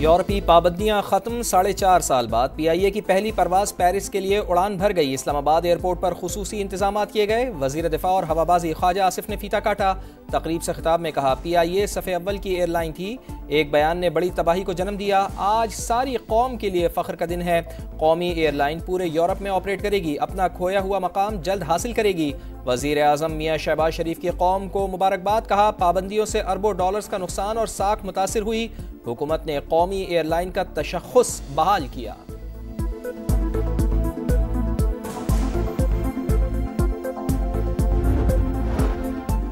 यूरोपीय पाबंदियां खत्म। 4.5 साल बाद PIA की पहली परवाज पेरिस के लिए उड़ान भर गई। इस्लामाबाद एयरपोर्ट पर खुसूसी इंतजाम किए गए। वजीर दिफा और हवाबाजी ख्वाजा आसिफ ने फीता काटा। तकरीब से खिताब में कहा, PIA सफ़े अव्वल की एयरलाइन थी। एक बयान ने बड़ी तबाही को जन्म दिया। आज सारी कौम के लिए फ़ख्र का दिन है। कौमी एयरलाइन पूरे यूरोप में ऑपरेट करेगी, अपना खोया हुआ मकाम जल्द हासिल करेगी। वज़ीर आज़म मियाँ शहबाज शरीफ की कौम को मुबारकबाद। कहा, पाबंदियों से अरबों डॉलर्स का नुकसान और साख मुतासिर हुई। हुकूमत ने कौमी एयरलाइन का तशख़्ख़ुस बहाल किया।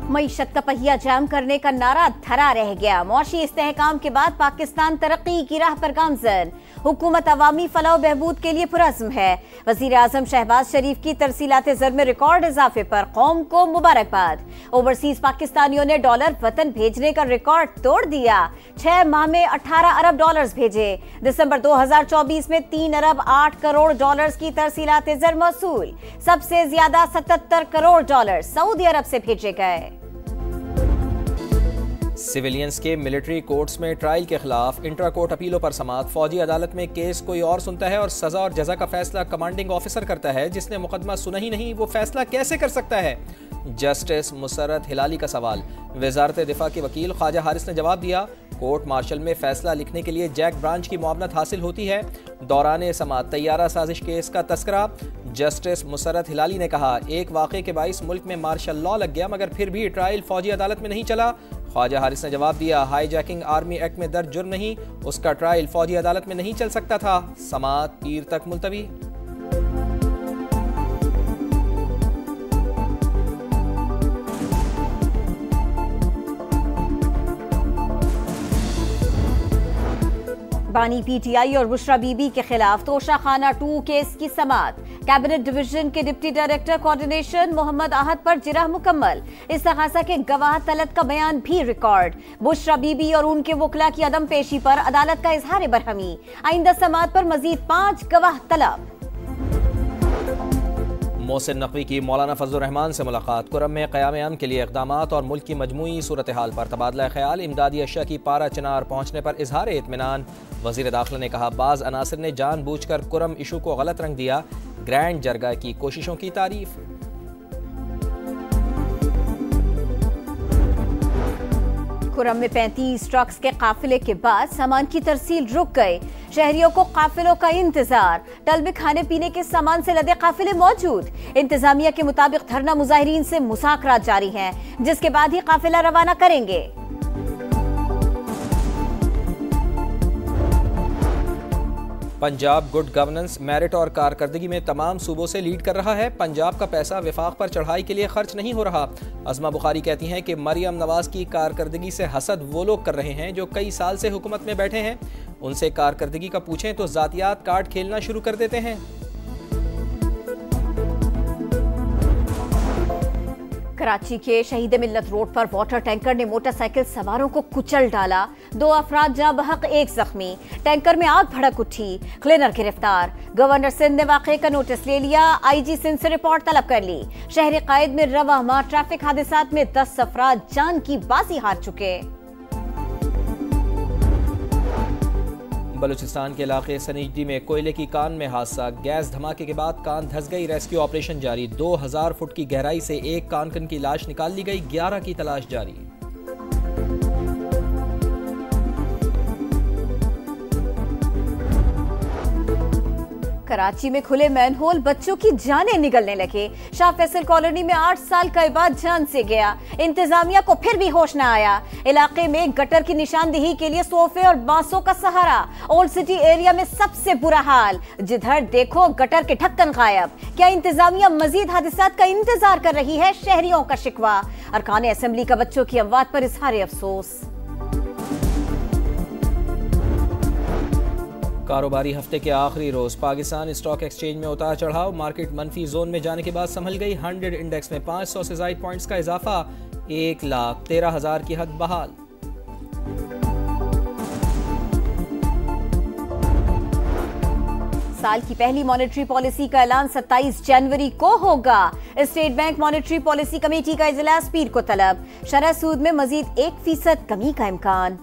मईशत का पहिया जाम करने का नारा धरा रह गया। मौशी इस्तेहकाम के बाद पाकिस्तान तरक्की की राह पर गामजन। हुकूमत अवामी फलाह बहबूद के लिए पुरज़्म है। वज़ीर आज़म शहबाज शरीफ की तरसीलात ज़र में रिकॉर्ड इजाफे पर कौम को मुबारकबाद। ओवरसीज पाकिस्तानियों ने डॉलर वतन भेजने का रिकॉर्ड तोड़ दिया। 6 माह में 18 अरब डॉलर्स भेजे। दिसंबर 2024 में 3 अरब 8 करोड़ डॉलर्स की तरसीलात ज़र मौसूल। सबसे ज्यादा 77 करोड़ डॉलर सऊदी अरब से भेजे गए। सिविलियंस के मिलिट्री कोर्ट्स में ट्रायल के खिलाफ इंट्रा कोर्ट अपीलों पर समाअत। फौजी अदालत में केस कोई और सुनता है और सजा और जजा का फैसला कमांडिंग ऑफिसर करता है। जिसने मुकदमा सुना ही नहीं वो फैसला कैसे कर सकता है? जस्टिस मुसर्रत हिलाली का सवाल। वजारत दिफा के वकील ख्वाजा हारिस ने जवाब दिया, कोर्ट मार्शल में फैसला लिखने के लिए जैक ब्रांच की मुआवनत हासिल होती है। दौरान समाअत तैयारा साजिश केस का तस्करा। जस्टिस मुसर्रत हिलाली ने कहा, एक वाक़े के बाइस मुल्क में मार्शल लॉ लग गया मगर फिर भी ट्रायल फौजी अदालत में नहीं चला। ख्वाजा हारिस ने जवाब दिया, हाईजैकिंग आर्मी एक्ट में दर्ज जुर्म नहीं, उसका ट्रायल फौजी अदालत में नहीं चल सकता था। समाअत पीर तक मुलतवी। बानी PTI और बुशरा बीबी के खिलाफ तोशाखाना 2 केस की समाअत। कैबिनेट डिवीजन के deputy director coordination Mohammad Ahad पर जिरह मुकम्मल। इस्तग़ासा के गवाह तलब का बयान भी रिकॉर्ड। बुशरा बीबी और उनके वकला की अदम पेशी पर अदालत का इजहार बरहमी। आइंदा समाअत पर मजीद 5 गवाह तलब। मोहसिन नकवी की मौलाना फजलुर रहमान से मुलाकात। कुरम में क़याम अमन के लिए इक़दामात और मुल्क की मजमूई सूरत हाल पर तबादला ख्याल। इमदादी अशिया की पारा चिनार पहुँचने पर इजहार इत्मीनान। वज़ीर दाखिला ने कहा, बाज़ अनासिर ने जानबूझकर कुरम इशू को गलत रंग दिया। ग्रैंड जरगा की कोशिशों की तारीफ। कुरम में 35 ट्रक्स के काफिले के बाद सामान की तरसील रुक गए। शहरियों को काफिलों का इंतजार। टल में खाने पीने के सामान से लदे काफिले मौजूद। इंतजामिया के मुताबिक धरना मुजाहिरीन से मुज़ाकरात जारी हैं, जिसके बाद ही काफिला रवाना करेंगे। पंजाब गुड गवर्नेंस, मेरिट और कारकर्दगी में तमाम सूबों से लीड कर रहा है। पंजाब का पैसा विफाक पर चढ़ाई के लिए खर्च नहीं हो रहा। अज़मा बुखारी कहती हैं कि मरियम नवाज की कारकर्दगी से हसद वो लोग कर रहे हैं जो कई साल से हुकूमत में बैठे हैं। उनसे कारकर्दगी का पूछें तो जातियात कार्ड खेलना शुरू कर देते हैं। कराची के शहीद मिल्लत रोड पर वाटर टैंकर ने मोटरसाइकिल सवारों को कुचल डाला। 2 अफराद जाँ बहक, 1 जख्मी। टैंकर में आग भड़क उठी। क्लीनर गिरफ्तार। गवर्नर सिंध ने वाक़े का नोटिस ले लिया। IG सिंध से रिपोर्ट तलब कर ली। शहर कायद में रवा माह ट्रैफिक हादसात में 10 अफराद जान की बाजी हार चुके। बलूचिस्तान के इलाके सनीजडी में कोयले की कान में हादसा। गैस धमाके के बाद कान धंस गई। रेस्क्यू ऑपरेशन जारी। 2000 फुट की गहराई से एक कानकन की लाश निकाल ली गई। 11 की तलाश जारी। कराची में खुले मैनहोल, बच्चों की जानें निकलने लगे। शाह फैसल कॉलोनी में 8 साल का इबाद जान से गया। इंतजामिया को फिर भी होश न आया। इलाके में गटर की निशानदेही के लिए सोफे और बांसों का सहारा। ओल्ड सिटी एरिया में सबसे बुरा हाल, जिधर देखो गटर के ढक्कन गायब। क्या इंतजामिया मजीद हादसात का इंतजार कर रही है? शहरियों का शिकवा। अरकान असेंबली का बच्चों की अमवात पर इजहार अफसोस। कारोबारी हफ्ते के आखिरी रोज पाकिस्तान स्टॉक एक्सचेंज में उतार चढ़ाव। मार्केट मनफी जोन में जाने के बाद संभल गई। 100 इंडेक्स में 500 से ज्यादा पॉइंट्स का इजाफा। 1,13,000 की हद बहाल। साल की पहली मॉनेटरी पॉलिसी का ऐलान 27 जनवरी को होगा। State bank monetary policy committee का इजलास पीर को तलब। शरह सूद में मजीद 1% कमी का इम्कान।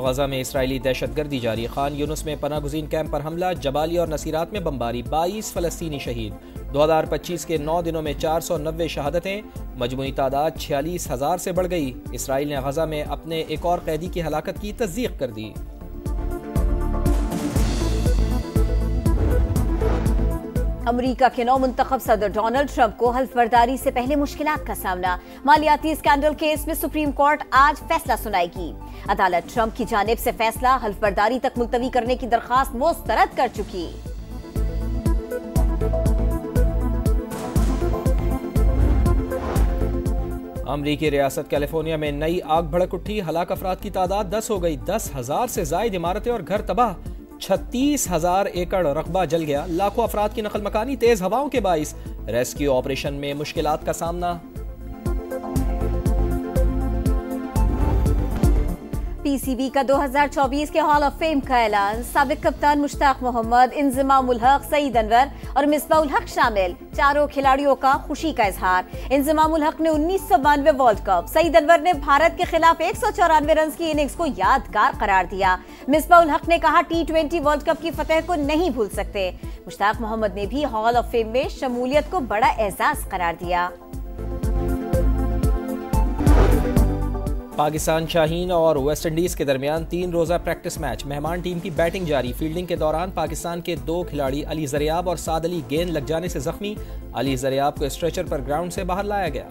गजा में इसराइली दहशतगर्दी जारी। खान यूनुस में पनाह गुज़ीन कैंप पर हमला, जबाली और नसीरात में बमबारी, 22 फ़लस्तीनी शहीद। 2025 के 9 दिनों में 490 शहादतें, मजमूई तादाद 46,000 से बढ़ गई। इसराइल ने गजा में अपने एक और कैदी की हलाकत की तस्दीक कर दी। अमेरिका के नौ मुंतखब सदर डोनाल्ड ट्रंप को हल्फबर्दारी से पहले मुश्किलात का सामना। मालियाती स्कैंडल केस में सुप्रीम कोर्ट आज फैसला सुनाएगी। अदालत ट्रंप की जानिब से फैसला हल्फबर्दारी तक मुलतवी करने की दरखास्त मुस्तरद कर चुकी। अमरीकी रियासत कैलिफोर्निया में नई आग भड़क उठी। हलाक अफराद की तादाद 10 हो गई। 10,000 से जायद इमारतें और घर तबाह। 36,000 एकड़ रकबा जल गया। लाखों अफराद की नकल मकानी, तेज हवाओं के बाइस रेस्क्यू ऑपरेशन में मुश्किलात का सामना। पीसीबी का 2024 के हॉल ऑफ फेम का ऐलान। साबिक कप्तान मुश्ताक मोहम्मद, इंजमामुल हक, सईद अनवर और मिसबाउल हक शामिल। चारों खिलाड़ियों का खुशी का इजहार। इंजमामुल हक ने 1992 वर्ल्ड कप, सईद अनवर ने भारत के खिलाफ 194 रन की इनिंग्स को यादगार करार दिया। मिसबाउल हक ने कहा T20 वर्ल्ड कप की फतेह को नहीं भूल सकते। मुश्ताक मोहम्मद ने भी हॉल ऑफ फेम में शमूलियत को बड़ा एजाज करार दिया। पाकिस्तान शाहीन और वेस्ट इंडीज के दरमियान 3 रोजा प्रैक्टिस मैच। मेहमान टीम की बैटिंग जारी। फील्डिंग के दौरान पाकिस्तान के 2 खिलाड़ी अली जरियाब और साद अली गेंद लग जाने से जख्मी। अली जरियाब को स्ट्रेचर पर ग्राउंड से बाहर लाया गया।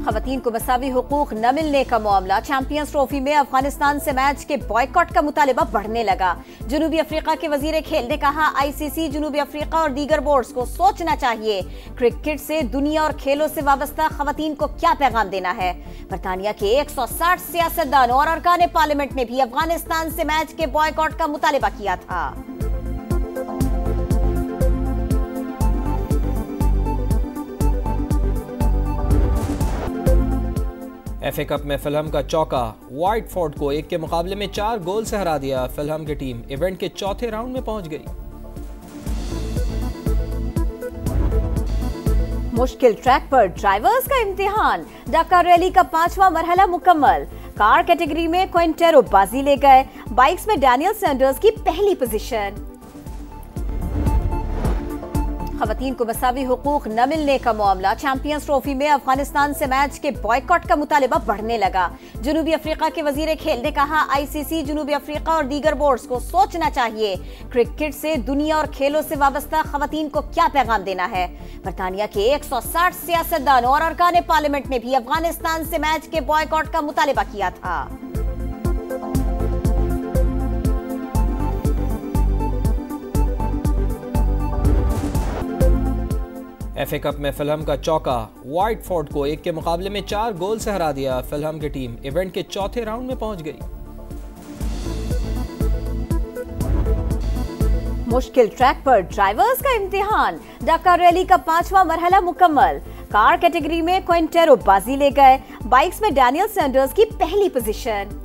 खवातीन को मसावी हुकूक न मिलने का मामला। चैंपियंस ट्रॉफी में अफगानिस्तान से मैच के बॉयकॉट का मुतालिबा बढ़ने लगा। जनूबी अफ्रीका के वजीर खेल ने कहा ICC जनूबी अफ्रीका और दीगर बोर्ड्स को सोचना चाहिए क्रिकेट से दुनिया और खेलों से वाबस्ता खवातीन को क्या पैगाम देना है। बरतानिया के 160 सियासतदान और अरकान पार्लियामेंट ने भी अफगानिस्तान से मैच के बॉयकॉट का मुतालिबा किया था। FA कप में फिल्हम का चौका। वाइटफोर्ड को 1 के मुकाबले में 4 गोल से हरा दिया। फिल्हम की टीम इवेंट के चौथे राउंड में पहुंच गई। मुश्किल ट्रैक पर ड्राइवर्स का इम्तिहान। डकार रैली का 5वां मरहला मुकम्मल। कार कैटेगरी में क्विंटेरो बाजी ले गए। बाइक्स में डैनियल सैंडर्स की पहली पोजीशन। खवातीन को मसावी हुकूक न मिलने का मामला। चैंपियंस ट्रॉफी में अफगानिस्तान से मैच के बॉयकॉट का मुतालिबा बढ़ने लगा। जनूबी अफ्रीका के वजीर खेल ने कहा ICC जनूबी अफ्रीका और दीगर बोर्ड्स को सोचना चाहिए क्रिकेट से दुनिया और खेलों से वाबस्ता खवातीन को क्या पैगाम देना है। बरतानिया के 160 सियासतदान और अरकान पार्लियामेंट ने भी अफगानिस्तान से मैच के बॉयकॉट का मुतालिबा किया था। FA कप में फिल्हम का चौका। वाइटफोर्ड को 1 के मुकाबले में 4 गोल से हरा दिया। फिल्हम की टीम इवेंट के चौथे राउंड में पहुंच गई। मुश्किल ट्रैक पर ड्राइवर्स का इम्तिहान। डकार रैली का 5वां मरहला मुकम्मल। कार कैटेगरी में क्विंटेरो बाजी ले गए। बाइक्स में डैनियल सैंडर्स की पहली पोजीशन।